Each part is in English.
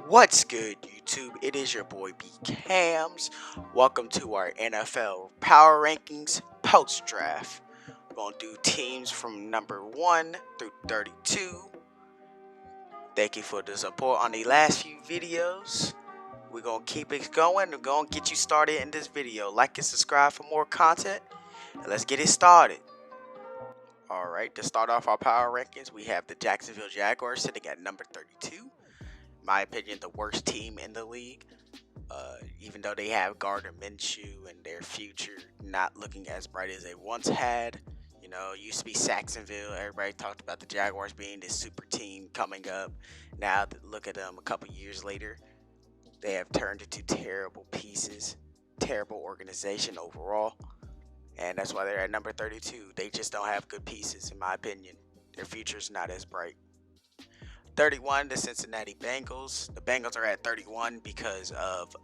What's good, YouTube? It is your boy B Cams. Welcome to our NFL Power Rankings post draft. We're gonna do teams from number 1 through 32. Thank you for the support on the last few videos. We're gonna keep it going. We're gonna get you started in this video. Like and subscribe for more content. And let's get it started. Alright, to start off our power rankings, we have the Jacksonville Jaguars sitting at number 32. My opinion, the worst team in the league. Even though they have Gardner Minshew and their future not looking as bright as they once had. You know, it used to be Saxonville. Everybody talked about the Jaguars being this super team coming up. Now, look at them a couple years later. They have turned into terrible pieces, terrible organization overall. And that's why they're at number 32. They just don't have good pieces, in my opinion. Their future's not as bright. 31, the Cincinnati Bengals. The Bengals are at 31 because of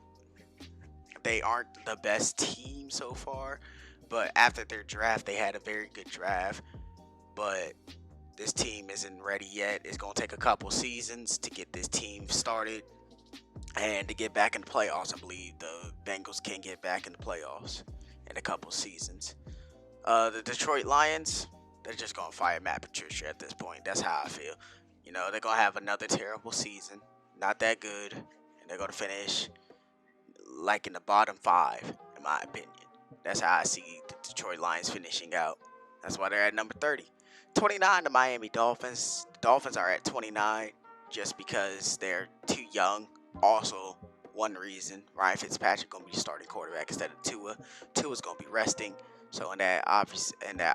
they aren't the best team so far. But after their draft, they had a very good draft. But this team isn't ready yet. It's going to take a couple seasons to get this team started and to get back in the playoffs. I believe the Bengals can get back in the playoffs in a couple seasons. The Detroit Lions, they're just going to fire Matt Patricia at this point. That's how I feel. You know, they're going to have another terrible season. Not that good. And they're going to finish like in the bottom 5, in my opinion. That's how I see the Detroit Lions finishing out. That's why they're at number 30. 29, the Miami Dolphins. The Dolphins are at 29 just because they're too young. Also, one reason, Ryan Fitzpatrick going to be starting quarterback instead of Tua. Tua's going to be resting. So in that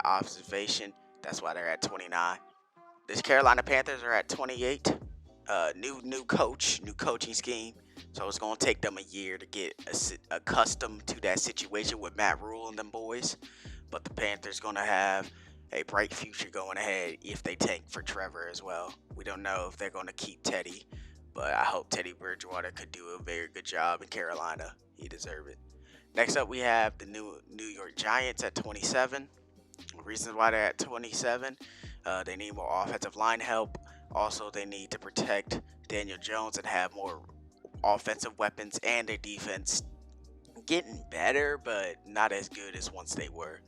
observation, that's why they're at 29. The Carolina Panthers are at 28. New coach, new coaching scheme. So it's going to take them a year to get accustomed to that situation with Matt Rule and them boys. But the Panthers going to have a bright future going ahead if they tank for Trevor as well. We don't know if they're going to keep Teddy, but I hope Teddy Bridgewater could do a very good job in Carolina. He deserves it. Next up, we have the New York Giants at 27. Reasons why they're at 27. They need more offensive line help. Also, they need to protect Daniel Jones and have more offensive weapons, and their defense getting better, but not as good as once they were.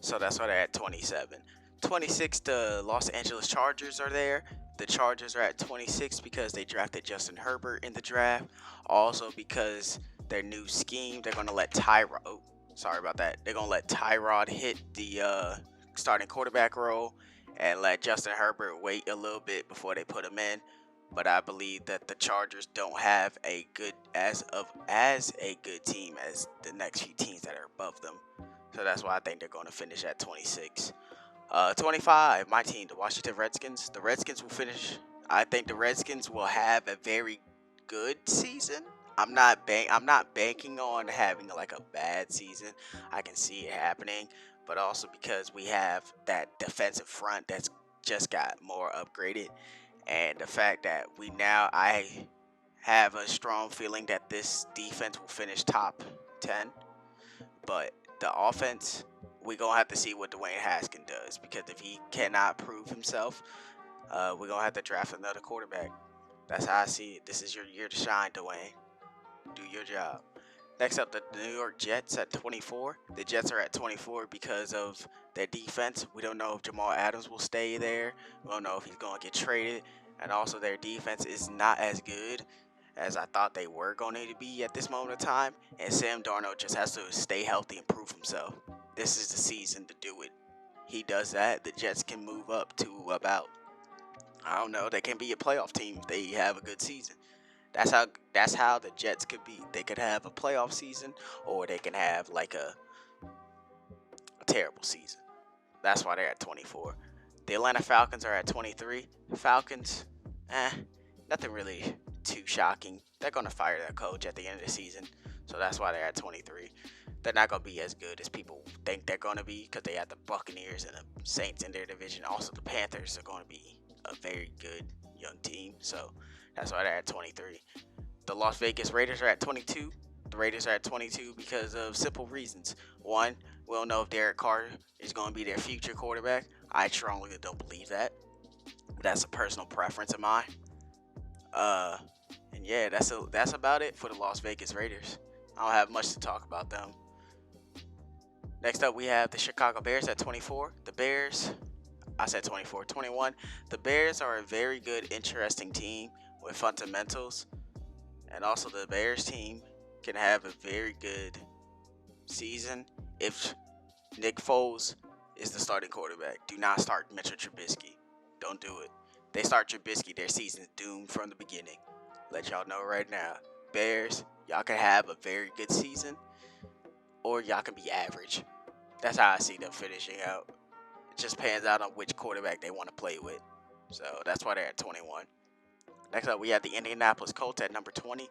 So that's why they're at 27. 26, the Los Angeles Chargers are there. The Chargers are at 26 because they drafted Justin Herbert in the draft. Also because their new scheme, they're going to let Tyrod... Oh, sorry about that. They're going to let Tyrod hit the starting quarterback role and let Justin Herbert wait a little bit before they put him in. But I believe that the Chargers don't have a good as a good team as the next few teams that are above them. So that's why I think they're going to finish at 26. 25, my team, the Washington Redskins. The Redskins will finish. I think the Redskins will have a very good season. I'm not banking on having like a bad season. I can see it happening, but also because we have that defensive front that's just got more upgraded, and the fact that I have a strong feeling that this defense will finish top 10, but the offense, we're going to have to see what Dwayne Haskins does, because if he cannot prove himself, we're going to have to draft another quarterback. That's how I see it. This is your year to shine, Dwayne. Do your job. Next up, the New York Jets at 24. The Jets are at 24 because of their defense. We don't know if Jamal Adams will stay there. We don't know if he's going to get traded. And also, their defense is not as good as I thought they were going to be at this moment in time. And Sam Darnold just has to stay healthy and prove himself. This is the season to do it. He does that, the Jets can move up to about, I don't know, they can be a playoff team if they have a good season. That's how the Jets could be. They could have a playoff season, or they can have like a terrible season. That's why they're at 24. The Atlanta Falcons are at 23. Falcons, nothing really too shocking. They're going to fire their coach at the end of the season, so that's why they're at 23. They're not going to be as good as people think they're going to be because they have the Buccaneers and the Saints in their division. Also, the Panthers are going to be a very good young team, so that's why they're at 23. The Las Vegas Raiders are at 22. The Raiders are at 22 because of simple reasons. One, we don't know if Derek Carr is going to be their future quarterback. I strongly don't believe that. That's a personal preference of mine. And yeah, that's about it for the Las Vegas Raiders. I don't have much to talk about them. Next up, we have the Chicago Bears at 24. The Bears, I said 24, 21. The Bears are a very good, interesting team with fundamentals. And also, the Bears team can have a very good season if Nick Foles is the starting quarterback. Do not start Mitchell Trubisky. Don't do it. They start Trubisky, their season's doomed from the beginning. Let y'all know right now. Bears, y'all can have a very good season, or y'all can be average. That's how I see them finishing out. It just pans out on which quarterback they want to play with. So that's why they're at 21. Next up, we have the Indianapolis Colts at number 20.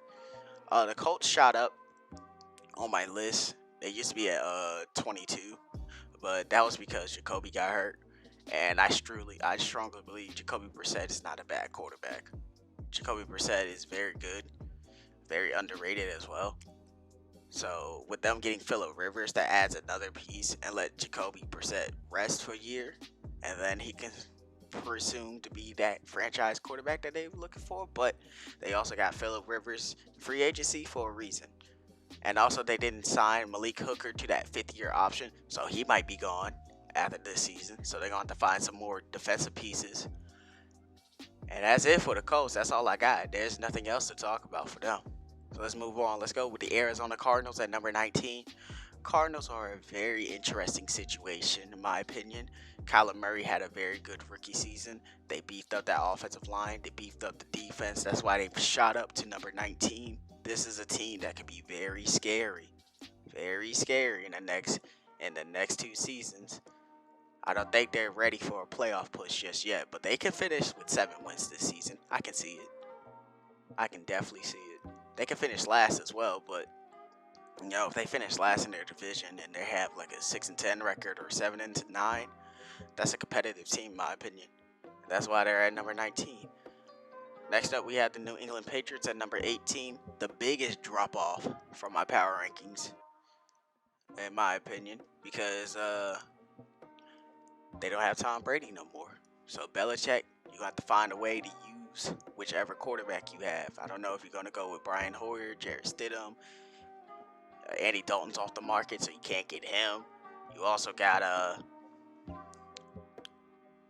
The Colts shot up on my list. They used to be at 22, but that was because Jacoby got hurt. And I strongly believe Jacoby Brissett is not a bad quarterback. Jacoby Brissett is very good, very underrated as well. So with them getting Phillip Rivers, that adds another piece, and let Jacoby Brissett rest for a year, and then he can presume to be that franchise quarterback that they were looking for. But they also got Phillip Rivers free agency for a reason. And also they didn't sign Malik Hooker to that 5th-year option, so he might be gone after this season. So they're going to have to find some more defensive pieces. And that's it for the Colts. That's all I got. There's nothing else to talk about for them. So let's move on. Let's go with the Arizona Cardinals at number 19. Cardinals are a very interesting situation, in my opinion. Kyler Murray had a very good rookie season. They beefed up that offensive line. They beefed up the defense. That's why they shot up to number 19. This is a team that can be very scary in the next 2 seasons. I don't think they're ready for a playoff push just yet, but they can finish with 7 wins this season. I can see it. I can definitely see it. They can finish last as well, but if they finish last in their division and they have like a 6-10 record or 7-9, that's a competitive team in my opinion. That's why they're at number 19. Next up, we have the New England Patriots at number 18. The biggest drop off from my power rankings, in my opinion, because they don't have Tom Brady no more. So Belichick, you have to find a way to use whichever quarterback you have. I don't know if you're going to go with Brian Hoyer, Jarrett Stidham. Andy Dalton's off the market, so you can't get him. You also got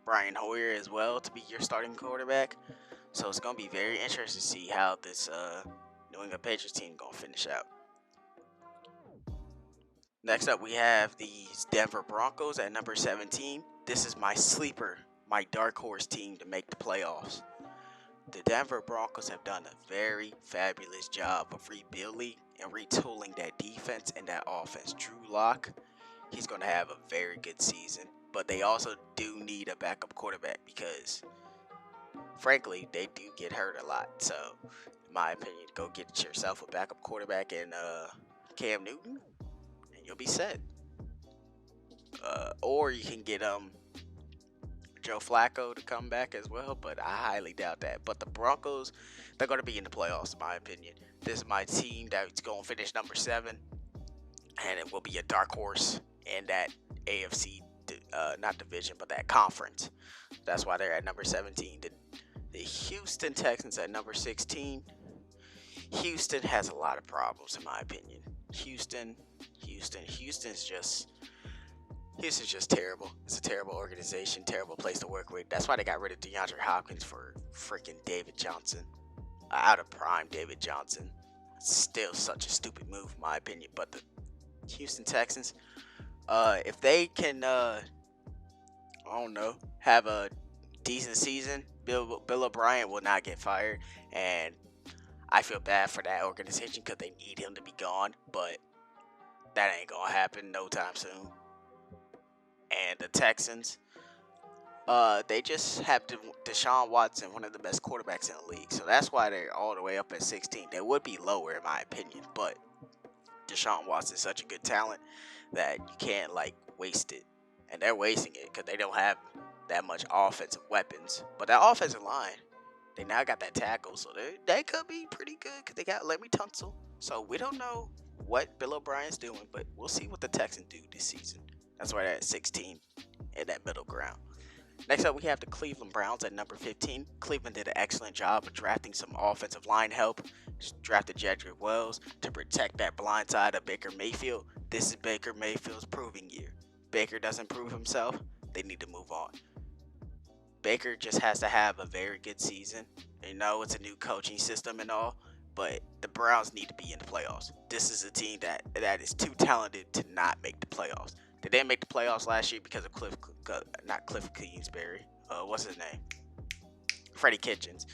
Brian Hoyer as well to be your starting quarterback. So it's going to be very interesting to see how this New England Patriots team going to finish out. Next up, we have the Denver Broncos at number 17. This is my sleeper, my dark horse team to make the playoffs. The Denver Broncos have done a very fabulous job of rebuilding and retooling that defense and that offense. Drew Lock, he's going to have a very good season. But they also do need a backup quarterback because, frankly, they do get hurt a lot. So, in my opinion, go get yourself a backup quarterback in Cam Newton, and you'll be set. Or you can get Joe Flacco to come back as well, but I highly doubt that. But the Broncos, they're going to be in the playoffs, in my opinion. This is my team that's going to finish number 7, and it will be a dark horse in that AFC, not division, but that conference. That's why they're at number 17. The Houston Texans at number 16. Houston has a lot of problems, in my opinion. Houston's just terrible. It's a terrible organization, terrible place to work with. That's why they got rid of DeAndre Hopkins for freaking David Johnson. Out of prime David Johnson. Still such a stupid move in my opinion. But the Houston Texans, if they can, have a decent season, Bill O'Brien will not get fired. And I feel bad for that organization because they need him to be gone. But that ain't going to happen no time soon. And the Texans, they just have Deshaun Watson, one of the best quarterbacks in the league. So that's why they're all the way up at 16. They would be lower in my opinion, but Deshaun Watson is such a good talent that you can't waste it. And they're wasting it because they don't have that much offensive weapons. But that offensive line, they now got that tackle, so they could be pretty good because they got Laremy Tunsil. So we don't know what Bill O'Brien's doing, but we'll see what the Texans do this season. That's why they're at 16 in that middle ground. Next up, we have the Cleveland Browns at number 15. Cleveland did an excellent job of drafting some offensive line help. Drafted Jedrick Wells to protect that blind side of Baker Mayfield. This is Baker Mayfield's proving year. Baker doesn't prove himself, they need to move on. Baker just has to have a very good season. It's a new coaching system and all, but the Browns need to be in the playoffs. This is a team that is too talented to not make the playoffs. They didn't make the playoffs last year because of not Cliff Kingsbury. What's his name? Freddie Kitchens.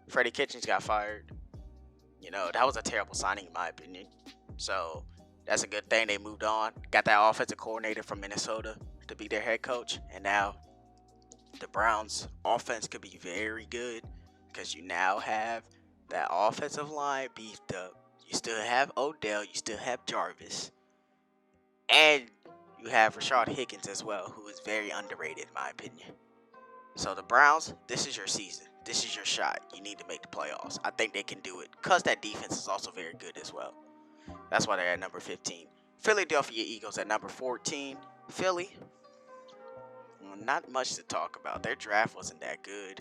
Freddie Kitchens got fired. That was a terrible signing in my opinion. So that's a good thing they moved on. Got that offensive coordinator from Minnesota to be their head coach, and now the Browns offense could be very good because you now have that offensive line beefed up. You still have Odell, you still have Jarvis, and you have Rashard Higgins as well, who is very underrated in my opinion. So the Browns, this is your season. This is your shot. You need to make the playoffs. I think they can do it because that defense is also very good as well. That's why they're at number 15. Philadelphia Eagles at number 14. Philly, not much to talk about. Their draft wasn't that good,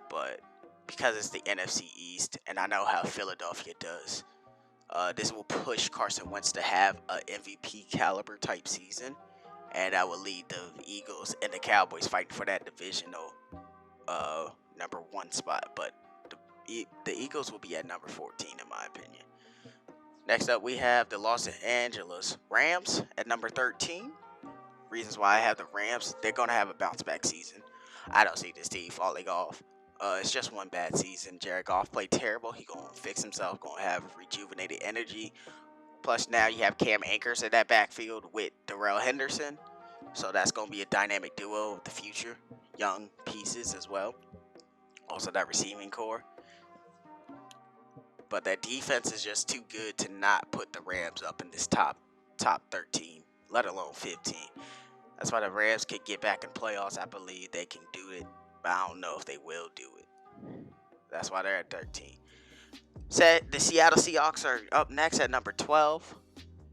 but because it's the NFC East, and I know how Philadelphia does, this will push Carson Wentz to have an MVP caliber type season, and that will lead the Eagles and the Cowboys fighting for that divisional number 1 spot. But the Eagles will be at number 14 in my opinion. Next up, we have the Los Angeles Rams at number 13. Reasons why I have the Rams: they're gonna have a bounce back season. I don't see this team falling off. It's just one bad season. Jared Goff played terrible. He gonna fix himself. Gonna have rejuvenated energy. Plus now you have Cam Akers in that backfield with Darrell Henderson. So that's gonna be a dynamic duo of the future. Young pieces as well. Also that receiving core. But that defense is just too good to not put the Rams up in this top 13, let alone 15. That's why the Rams could get back in playoffs. I believe they can do it, but I don't know if they will do it. That's why they're at 13. The Seattle Seahawks are up next at number 12.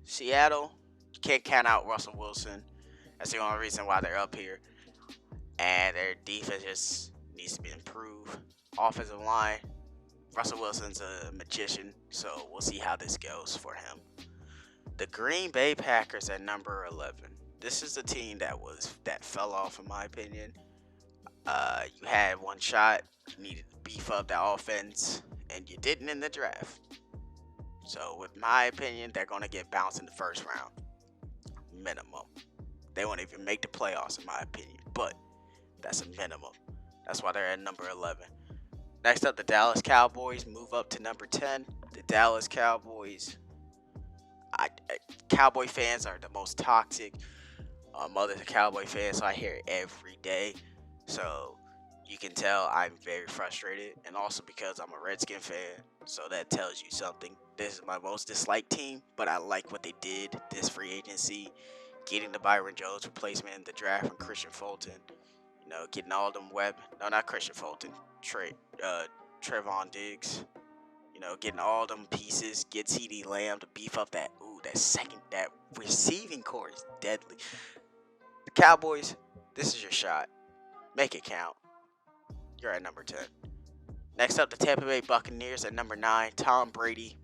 Seattle, you can't count out Russell Wilson. That's the only reason why they're up here. And their defense just needs to be improved. Offensive line, Russell Wilson's a magician, so we'll see how this goes for him. The Green Bay Packers at number 11. This is a team that fell off in my opinion. You had one shot, you needed to beef up the offense, and you didn't in the draft. So with my opinion, they're going to get bounced in the first round. Minimum. They won't even make the playoffs in my opinion, but that's a minimum. That's why they're at number 11. Next up, the Dallas Cowboys move up to number 10. The Dallas Cowboys, Cowboy fans are the most toxic. Mother's a Cowboy fan, so I hear it every day. So you can tell I'm very frustrated, and also because I'm a Redskin fan, so that tells you something. This is my most disliked team, but I like what they did this free agency, getting the Byron Jones replacement in the draft from Christian Fulton. Getting all them not Christian Fulton, Trevon Diggs. Getting all them pieces, get CeeDee Lamb to beef up that receiving core is deadly. The Cowboys, this is your shot. Make it count. You're at number 10. Next up, the Tampa Bay Buccaneers at number 9. Tom Brady.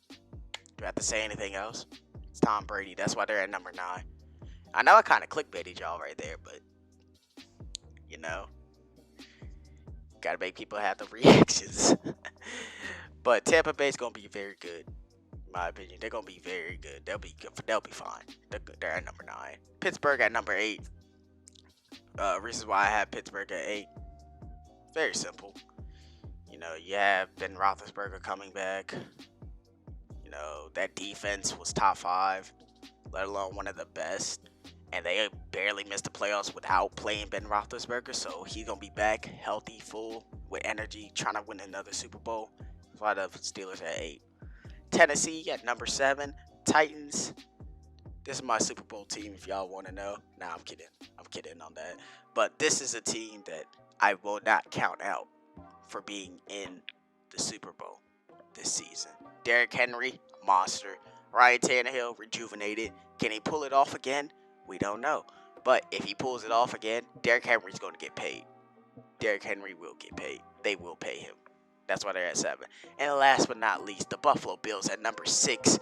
Do I have to say anything else? It's Tom Brady. That's why they're at number 9. I know I kind of clickbaited y'all right there, but gotta make people have the reactions. But Tampa Bay's gonna be very good, in my opinion. They're gonna be very good. They'll be good. They'll be fine. They're at number 9. Pittsburgh at number 8. Reasons why I have Pittsburgh at 8. Very simple. You have Ben Roethlisberger coming back. That defense was top 5, let alone one of the best. And they barely missed the playoffs without playing Ben Roethlisberger. So he's going to be back healthy, full, with energy, trying to win another Super Bowl. That's why the Steelers at 8. Tennessee at number 7. Titans. This is my Super Bowl team if y'all want to know. Nah, I'm kidding. I'm kidding on that. But this is a team that I will not count out for being in the Super Bowl this season. Derrick Henry, monster. Ryan Tannehill, rejuvenated. Can he pull it off again? We don't know. But if he pulls it off again, Derrick Henry's going to get paid. Derrick Henry will get paid. They will pay him. That's why they're at 7. And last but not least, the Buffalo Bills at number 6.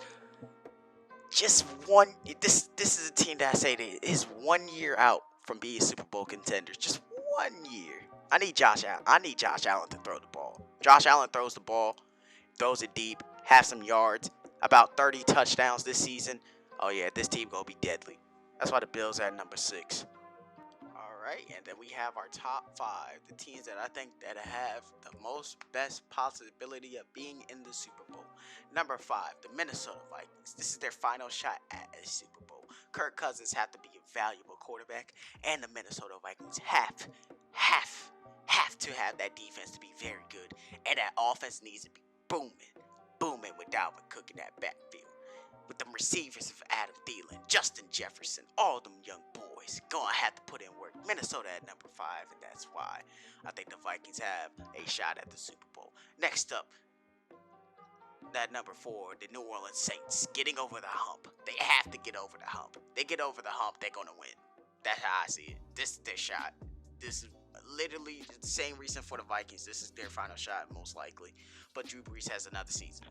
Just one. This is a team that I say that is 1 year out from being Super Bowl contenders. Just 1 year. I need Josh Allen to throw the ball. Josh Allen throws the ball, throws it deep, have some yards, about 30 touchdowns this season. Oh yeah, this team gonna be deadly. That's why the Bills are at number 6. Alright, and then we have our top 5, the teams that I think that have the most best possibility of being in the Super Bowl. Number 5, the Minnesota Vikings. This is their final shot at a Super Bowl. Kirk Cousins have to be a valuable quarterback, and the Minnesota Vikings have to have that defense to be very good, and that offense needs to be booming with Dalvin Cook in that backfield. With them receivers of Adam Thielen, Justin Jefferson, all them young boys gonna have to put in work. Minnesota at number 5, and that's why I think the Vikings have a shot at the Super Bowl. Next up, that number 4, the New Orleans Saints, getting over the hump. They have to get over the hump. They get over the hump, they're gonna win. That's how I see it. This is their shot. This is literally the same reason for the Vikings. This is their final shot, most likely. But Drew Brees has another season.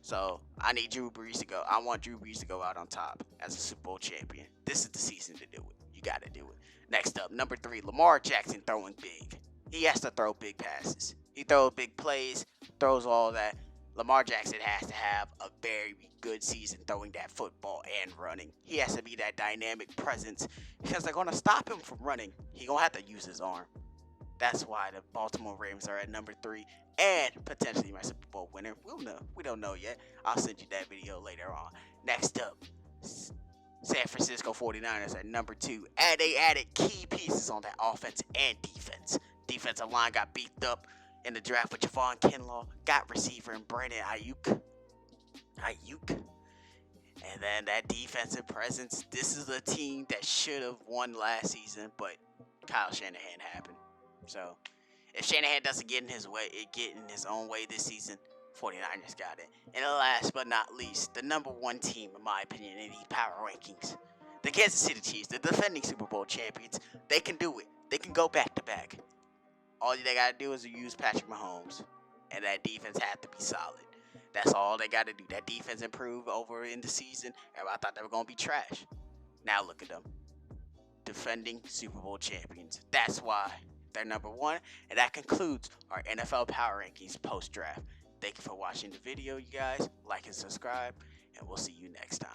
So I need Drew Brees to go. I want Drew Brees to go out on top as a Super Bowl champion. This is the season to do it. You got to do it. Next up, number 3, Lamar Jackson throwing big. He has to throw big passes. He throws big plays, throws all that. Lamar Jackson has to have a very good season throwing that football and running. He has to be that dynamic presence because they're going to stop him from running. He's going to have to use his arm. That's why the Baltimore Ravens are at number 3 and potentially my Super Bowl winner. We'll know. We don't know yet. I'll send you that video later on. Next up, San Francisco 49ers at number 2. And they added key pieces on that offense and defense. Defensive line got beefed up in the draft with Javon Kinlaw. Got receiver in Brandon Ayuk. And then that defensive presence. This is a team that should have won last season, but Kyle Shanahan happened. So, if Shanahan doesn't get in his own way this season, 49ers got it. And last but not least, the number 1 team, in my opinion, in these power rankings, the Kansas City Chiefs, the defending Super Bowl champions. They can do it. They can go back to back. All they got to do is use Patrick Mahomes, and that defense had to be solid. That's all they got to do. That defense improved over in the season. Everybody thought they were going to be trash. Now look at them. Defending Super Bowl champions. That's why they're number 1, and that concludes our NFL Power Rankings post-draft. Thank you for watching the video, you guys. Like and subscribe, and we'll see you next time.